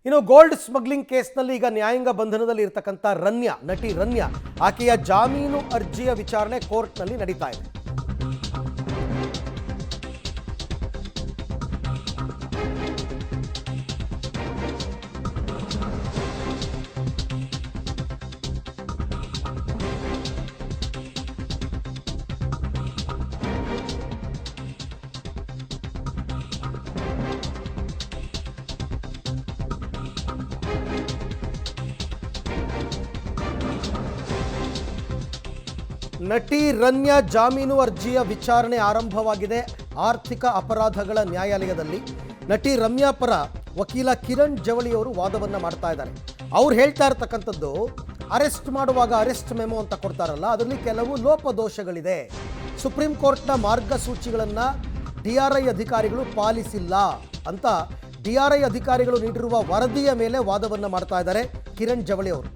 ಇನ್ನು gold smuggling ಕೇಸ್ನಲ್ಲಿ ಈಗ ನ್ಯಾಯಾಂಗ ಬಂಧನದಲ್ಲಿ ಇರತಕ್ಕಂಥ ನಟಿ ರನ್ಯಾ ಆಕೆಯ ಜಾಮೀನು ಅರ್ಜಿಯ ವಿಚಾರಣೆ ಕೋರ್ಟ್ನಲ್ಲಿ ನಡೀತಾ ಇದೆ. ನಟಿ ರನ್ಯಾ ಜಾಮೀನು ಅರ್ಜಿಯ ವಿಚಾರಣೆ ಆರಂಭವಾಗಿದೆ. ಆರ್ಥಿಕ ಅಪರಾಧಗಳ ನ್ಯಾಯಾಲಯದಲ್ಲಿ ನಟಿ ರಮ್ಯಾ ಪರ ವಕೀಲ ಕಿರಣ್ ಜವಳಿ ಅವರು ವಾದವನ್ನು ಮಾಡ್ತಾ ಇದ್ದಾರೆ. ಅವ್ರು ಹೇಳ್ತಾ ಇರ್ತಕ್ಕಂಥದ್ದು, ಅರೆಸ್ಟ್ ಮಾಡುವಾಗ ಅರೆಸ್ಟ್ ಮೆಮೊ ಅಂತ ಕೊಡ್ತಾರಲ್ಲ, ಅದರಲ್ಲಿ ಕೆಲವು ಲೋಪದೋಷಗಳಿದೆ. ಸುಪ್ರೀಂ ಕೋರ್ಟ್ನ ಮಾರ್ಗಸೂಚಿಗಳನ್ನು DRI ಅಧಿಕಾರಿಗಳು ಪಾಲಿಸಿಲ್ಲ ಅಂತ DRI ಅಧಿಕಾರಿಗಳು ನೀಡಿರುವ ವರದಿಯ ಮೇಲೆ ವಾದವನ್ನು ಮಾಡ್ತಾ ಇದ್ದಾರೆ ಕಿರಣ್ ಜವಳಿ ಅವರು.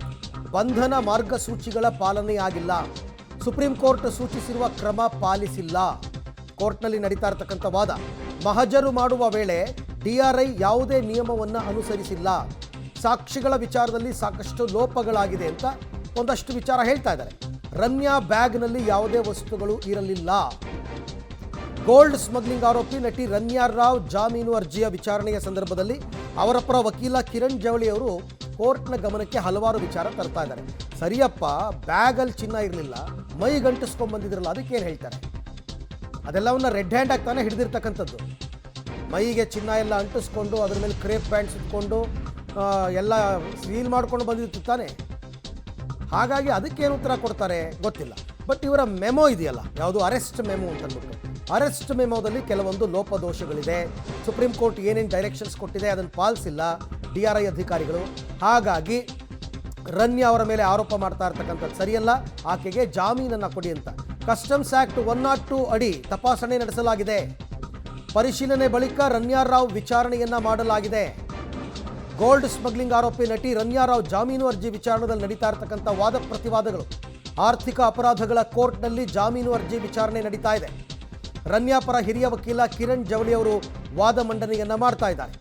ಬಂಧನ ಮಾರ್ಗಸೂಚಿಗಳ ಪಾಲನೆಯಾಗಿಲ್ಲ, ಸುಪ್ರೀಂ ಕೋರ್ಟ್ ಸೂಚಿಸಿರುವ ಕ್ರಮ ಪಾಲಿಸಿಲ್ಲ. ಕೋರ್ಟ್ನಲ್ಲಿ ನಡೀತಾ ಇರತಕ್ಕಂಥ ವಾದ, ಮಹಜರು ಮಾಡುವ ವೇಳೆ DRI ಯಾವುದೇ ನಿಯಮವನ್ನು ಅನುಸರಿಸಿಲ್ಲ, ಸಾಕ್ಷಿಗಳ ವಿಚಾರದಲ್ಲಿ ಸಾಕಷ್ಟು ಲೋಪಗಳಾಗಿದೆ ಅಂತ ಒಂದಷ್ಟು ವಿಚಾರ ಹೇಳ್ತಾ ಇದ್ದಾರೆ. ರಮ್ಯಾ ಬ್ಯಾಗ್ನಲ್ಲಿ ಯಾವುದೇ ವಸ್ತುಗಳು ಇರಲಿಲ್ಲ. ಗೋಲ್ಡ್ ಸ್ಮಗ್ಲಿಂಗ್ ಆರೋಪಿ ನಟಿ ರನ್ಯಾ ರಾವ್ ಜಾಮೀನು ಅರ್ಜಿಯ ವಿಚಾರಣೆಯ ಸಂದರ್ಭದಲ್ಲಿ ಅವರ ಪರ ವಕೀಲ ಕಿರಣ್ ಜವಳಿ ಅವರು ಕೋರ್ಟ್ನ ಗಮನಕ್ಕೆ ಹಲವಾರು ವಿಚಾರ ತರ್ತಾ ಇದ್ದಾರೆ. ಸರಿಯಪ್ಪ, ಬ್ಯಾಗಲ್ಲಿ ಚಿನ್ನ ಇರಲಿಲ್ಲ, ಮೈ ಗಂಟಿಸ್ಕೊಂಡ್ಬಂದಿದ್ರಲ್ಲ, ಅದಕ್ಕೇನು ಹೇಳ್ತಾರೆ? ಅದೆಲ್ಲವನ್ನ ರೆಡ್ ಹ್ಯಾಂಡ್ ಆಗ್ತಾನೆ ಹಿಡಿದಿರ್ತಕ್ಕಂಥದ್ದು. ಮೈಗೆ ಚಿನ್ನ ಎಲ್ಲ ಅಂಟಿಸ್ಕೊಂಡು ಅದ್ರ ಮೇಲೆ ಕ್ರೇಪ್ ಬ್ಯಾಂಡ್ ಸುತ್ಕೊಂಡು ಎಲ್ಲ ಸೀಲ್ ಮಾಡ್ಕೊಂಡು ಬಂದಿತ್ತು ತಾನೆ. ಹಾಗಾಗಿ ಅದಕ್ಕೇನು ಉತ್ತರ ಕೊಡ್ತಾರೆ ಗೊತ್ತಿಲ್ಲ. ಬಟ್ ಇವರ ಮೆಮೊ ಇದೆಯಲ್ಲ, ಯಾವುದು ಅರೆಸ್ಟ್ ಮೆಮೊ ಅಂತಂದ್ಬಿಟ್ಟು, ಅರೆಸ್ಟ್ ಮೆಮೊದಲ್ಲಿ ಕೆಲವೊಂದು ಲೋಪದೋಷಗಳಿದೆ. ಸುಪ್ರೀಂ ಕೋರ್ಟ್ ಏನೇನು ಡೈರೆಕ್ಷನ್ಸ್ ಕೊಟ್ಟಿದೆ ಅದನ್ನು ಪಾಲಿಸಿಲ್ಲ DRI ಅಧಿಕಾರಿಗಳು. ಹಾಗಾಗಿ ರನ್ಯಾ ಅವರ ಮೇಲೆ ಆರೋಪ ಮಾಡ್ತಾ ಇರ್ತಕ್ಕಂಥದ್ದು ಸರಿಯಲ್ಲ, ಆಕೆಗೆ ಜಾಮೀನನ್ನು ಕೊಡಿ ಅಂತ ಕಸ್ಟಮ್ಸ್ ಆ್ಯಕ್ಟ್ 102 ಅಡಿ ತಪಾಸಣೆ ನಡೆಸಲಾಗಿದೆ. ಪರಿಶೀಲನೆ ಬಳಿಕ ರನ್ಯಾ ರಾವ್ ವಿಚಾರಣೆಯನ್ನ ಮಾಡಲಾಗಿದೆ. ಗೋಲ್ಡ್ ಸ್ಮಗ್ಲಿಂಗ್ ಆರೋಪಿ ನಟಿ ರನ್ಯಾ ರಾವ್ ಜಾಮೀನು ಅರ್ಜಿ ವಿಚಾರಣೆಯಲ್ಲಿ ನಡೀತಾ ಇರತಕ್ಕಂಥ ವಾದ ಪ್ರತಿವಾದಗಳು. ಆರ್ಥಿಕ ಅಪರಾಧಗಳ ಕೋರ್ಟ್ನಲ್ಲಿ ಜಾಮೀನು ಅರ್ಜಿ ವಿಚಾರಣೆ ನಡೀತಾ ಇದೆ. ರನ್ಯಾ ಪರ ಹಿರಿಯ ವಕೀಲ ಕಿರಣ್ ಜವಳಿ ಅವರು ವಾದ ಮಂಡನೆಯನ್ನ ಮಾಡ್ತಾ ಇದ್ದಾರೆ.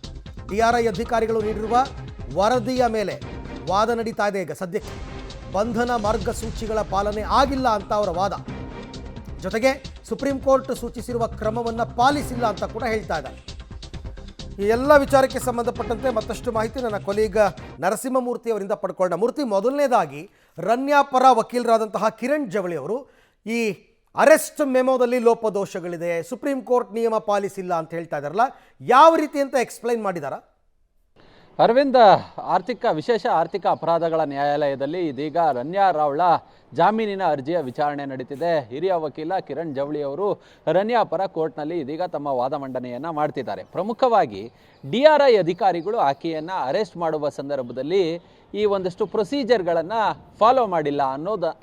DRI ಅಧಿಕಾರಿಗಳು ನೀಡಿರುವ ವರದಿಯ ಮೇಲೆ ವಾದ ನಡೀತಾ ಇದೆ. ಈಗ ಸದ್ಯಕ್ಕೆ ಬಂಧನ ಮಾರ್ಗಸೂಚಿಗಳ ಪಾಲನೆ ಆಗಿಲ್ಲ ಅಂತ ಅವರ ವಾದ, ಜೊತೆಗೆ ಸುಪ್ರೀಂ ಕೋರ್ಟ್ ಸೂಚಿಸಿರುವ ಕ್ರಮವನ್ನು ಪಾಲಿಸಿಲ್ಲ ಅಂತ ಕೂಡ ಹೇಳ್ತಾ ಇದ್ದಾರೆ. ಈ ಎಲ್ಲ ವಿಚಾರಕ್ಕೆ ಸಂಬಂಧಪಟ್ಟಂತೆ ಮತ್ತಷ್ಟು ಮಾಹಿತಿ ನನ್ನ ಕೊಲೀಗ ನರಸಿಂಹಮೂರ್ತಿ ಅವರಿಂದ ಪಡ್ಕೊಳ್ಳೋಣ. ಮೂರ್ತಿ, ಮೊದಲನೇದಾಗಿ ರನ್ಯಾ ಪರ ವಕೀಲರಾದಂತಹ ಕಿರಣ್ ಜವಳಿ ಅವರು ಈ ಅರೆಸ್ಟ್ ಮೆಮೊದಲ್ಲಿ ಲೋಪದೋಷಗಳಿದೆ, ಸುಪ್ರೀಂ ಕೋರ್ಟ್ ನಿಯಮ ಪಾಲಿಸಿಲ್ಲ ಅಂತ ಹೇಳ್ತಾ ಇದ್ದಾರಲ್ಲ, ಯಾವ ರೀತಿ ಅಂತ ಎಕ್ಸ್ಪ್ಲೈನ್ ಮಾಡಿದಾರಾ? ಅರವಿಂದ್, ವಿಶೇಷ ಆರ್ಥಿಕ ಅಪರಾಧಗಳ ನ್ಯಾಯಾಲಯದಲ್ಲಿ ಇದೀಗ ರನ್ಯಾ ರಾವ್ಳ ಜಾಮೀನಿನ ಅರ್ಜಿಯ ವಿಚಾರಣೆ ನಡೀತಿದೆ. ಹಿರಿಯ ವಕೀಲ ಕಿರಣ್ ಜವಳಿ ಅವರು ರನ್ಯಾ ಪರ ಕೋರ್ಟ್ನಲ್ಲಿ ಇದೀಗ ತಮ್ಮ ವಾದ ಮಂಡನೆಯನ್ನು ಮಾಡ್ತಿದ್ದಾರೆ. ಪ್ರಮುಖವಾಗಿ DRI ಅಧಿಕಾರಿಗಳು ಆಕೆಯನ್ನು ಅರೆಸ್ಟ್ ಮಾಡುವ ಸಂದರ್ಭದಲ್ಲಿ ಈ ಒಂದಷ್ಟು ಪ್ರೊಸೀಜರ್ಗಳನ್ನು ಫಾಲೋ ಮಾಡಿಲ್ಲ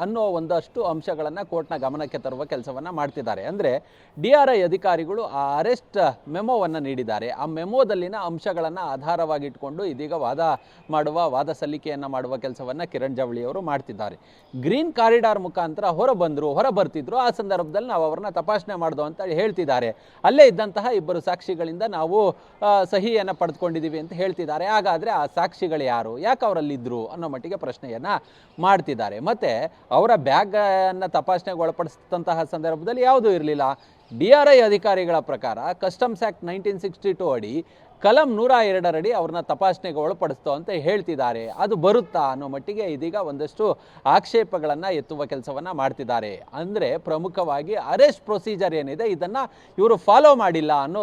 ಅನ್ನೋ ಒಂದಷ್ಟು ಅಂಶಗಳನ್ನು ಕೋರ್ಟ್ನ ಗಮನಕ್ಕೆ ತರುವ ಕೆಲಸವನ್ನು ಮಾಡ್ತಿದ್ದಾರೆ. ಅಂದರೆ DRI ಅಧಿಕಾರಿಗಳು ಆ ಅರೆಸ್ಟ್ ಮೆಮೊವನ್ನು ನೀಡಿದ್ದಾರೆ. ಆ ಮೆಮೊದಲ್ಲಿನ ಅಂಶಗಳನ್ನು ಆಧಾರವಾಗಿಟ್ಕೊಂಡು ಇದೀಗ ವಾದ ಸಲ್ಲಿಕೆಯನ್ನು ಮಾಡುವ ಕೆಲಸವನ್ನು ಕಿರಣ್ ಜವಳಿ ಅವರು ಮಾಡ್ತಿದ್ದಾರೆ. ಗ್ರೀನ್ ಕಾರಿಡಾರ್ ಮುಖಾಂತರ ಹೊರಬರ್ತಿದ್ರು. ಆ ಸಂದರ್ಭದಲ್ಲಿ ನಾವು ಅವರನ್ನ ತಪಾಸಣೆ ಮಾಡ್ದೋ ಅಂತ ಹೇಳ್ತಿದ್ದಾರೆ. ಅಲ್ಲೇ ಇದ್ದಂತಹ ಇಬ್ಬರು ಸಾಕ್ಷಿಗಳಿಂದ ನಾವು ಸಹಿಯನ್ನು ಪಡೆದುಕೊಂಡಿದ್ದೀವಿ ಅಂತ ಹೇಳ್ತಿದ್ದಾರೆ. ಹಾಗಾದರೆ ಆ ಸಾಕ್ಷಿಗಳು ಯಾರು, ಯಾಕೆ ಅವರಲ್ಲಿದ್ದರು ಅನ್ನೋ ಮಟ್ಟಿಗೆ ಪ್ರಶ್ನೆಯನ್ನು ಮಾಡ್ತಿದ್ದಾರೆ. ಮತ್ತು ಅವರ ಬ್ಯಾಗನ್ನು ತಪಾಸಣೆಗೆ ಒಳಪಡಿಸಿದಂತಹ ಸಂದರ್ಭದಲ್ಲಿ ಯಾವುದೂ ಇರಲಿಲ್ಲ. DRI ಅಧಿಕಾರಿಗಳ ಪ್ರಕಾರ ಕಸ್ಟಮ್ಸ್ ಆ್ಯಕ್ಟ್ 1962 ಅಡಿ ಕಲಂ 102 ಅಡಿ ಅವ್ರನ್ನ ತಪಾಸಣೆಗೆ ಒಳಪಡಿಸ್ತೋ ಅಂತ ಹೇಳ್ತಿದ್ದಾರೆ. ಅದು ಬರುತ್ತಾ ಅನ್ನೋ ಮಟ್ಟಿಗೆ ಇದೀಗ ಒಂದಷ್ಟು ಆಕ್ಷೇಪಗಳನ್ನು ಎತ್ತುವ ಕೆಲಸವನ್ನು ಮಾಡ್ತಿದ್ದಾರೆ. ಅಂದರೆ ಪ್ರಮುಖವಾಗಿ ಅರೆಸ್ಟ್ ಪ್ರೊಸೀಜರ್ ಏನಿದೆ ಇದನ್ನು ಇವರು ಫಾಲೋ ಮಾಡಿಲ್ಲ ಅನ್ನೋ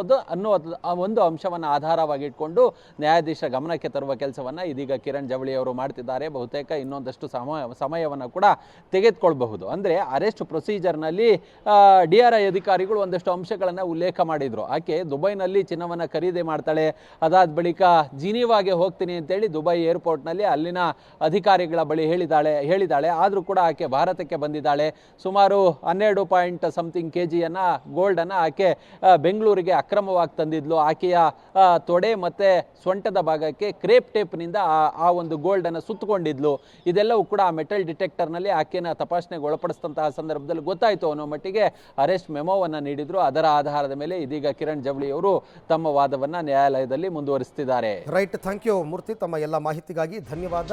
ಒಂದು ಅಂಶವನ್ನು ಆಧಾರವಾಗಿಟ್ಕೊಂಡು ನ್ಯಾಯಾಧೀಶರ ಗಮನಕ್ಕೆ ತರುವ ಕೆಲಸವನ್ನು ಇದೀಗ ಕಿರಣ್ ಜವಳಿ ಅವರು ಮಾಡ್ತಿದ್ದಾರೆ. ಬಹುತೇಕ ಇನ್ನೊಂದಷ್ಟು ಸಮಯವನ್ನು ಕೂಡ ತೆಗೆದುಕೊಳ್ಬಹುದು. ಅಂದರೆ ಅರೆಸ್ಟ್ ಪ್ರೊಸೀಜರ್ನಲ್ಲಿ DRI ಅಧಿಕಾರಿಗಳು ಒಂದಷ್ಟು ಅಂಶಗಳನ್ನು ಉಲ್ಲೇಖ ಮಾಡಿದರು. ಆಕೆ ದುಬೈನಲ್ಲಿ ಚಿನ್ನವನ್ನು ಖರೀದಿ ಮಾಡ್ತಾಳೆ, ಅದಾದ ಬಳಿಕ ಜಿನೀವಾಗೆ ಹೋಗ್ತೀನಿ ಅಂತೇಳಿ ದುಬೈ ಏರ್ಪೋರ್ಟ್ನಲ್ಲಿ ಅಲ್ಲಿನ ಅಧಿಕಾರಿಗಳ ಬಳಿ ಹೇಳಿದಾಳೆ. ಆದರೂ ಕೂಡ ಆಕೆ ಭಾರತಕ್ಕೆ ಬಂದಿದ್ದಾಳೆ. ಸುಮಾರು 12 kg ಗೋಲ್ಡನ್ನು ಆಕೆ ಬೆಂಗಳೂರಿಗೆ ಅಕ್ರಮವಾಗಿ ತಂದಿದ್ಲು. ಆಕೆಯ ತೊಡೆ ಮತ್ತು ಸೊಂಟದ ಭಾಗಕ್ಕೆ ಕ್ರೇಪ್ ಟೇಪ್ನಿಂದ ಆ ಒಂದು ಗೋಲ್ಡನ್ನು ಸುತ್ತಕೊಂಡಿದ್ಲು. ಇದೆಲ್ಲವೂ ಕೂಡ ಮೆಟಲ್ ಡಿಟೆಕ್ಟರ್ನಲ್ಲಿ ಆಕೆನ ತಪಾಸಣೆಗೆ ಒಳಪಡಿಸಿದಂತಹ ಸಂದರ್ಭದಲ್ಲಿ ಗೊತ್ತಾಯಿತು ಅನ್ನೋ ಮಟ್ಟಿಗೆ ಅರೆಸ್ಟ್ ಮೆಮೊವನ್ನು ನೀಡಿದ್ರು. ಅದರ ಆಧಾರದ ಮೇಲೆ ಇದೀಗ ಕಿರಣ್ ಜವಳಿ ಅವರು ತಮ್ಮ ವಾದವನ್ನು ನ್ಯಾಯಾಲಯ ನ್ಯಾಯಾಲಯದಲ್ಲಿ ಮುಂದುವರಿಸುತ್ತಿದ್ದಾರೆ. ರೈಟ್, ಥ್ಯಾಂಕ್ ಯು ಮೂರ್ತಿ, ತಮ್ಮ ಎಲ್ಲ ಮಾಹಿತಿಗಾಗಿ ಧನ್ಯವಾದ.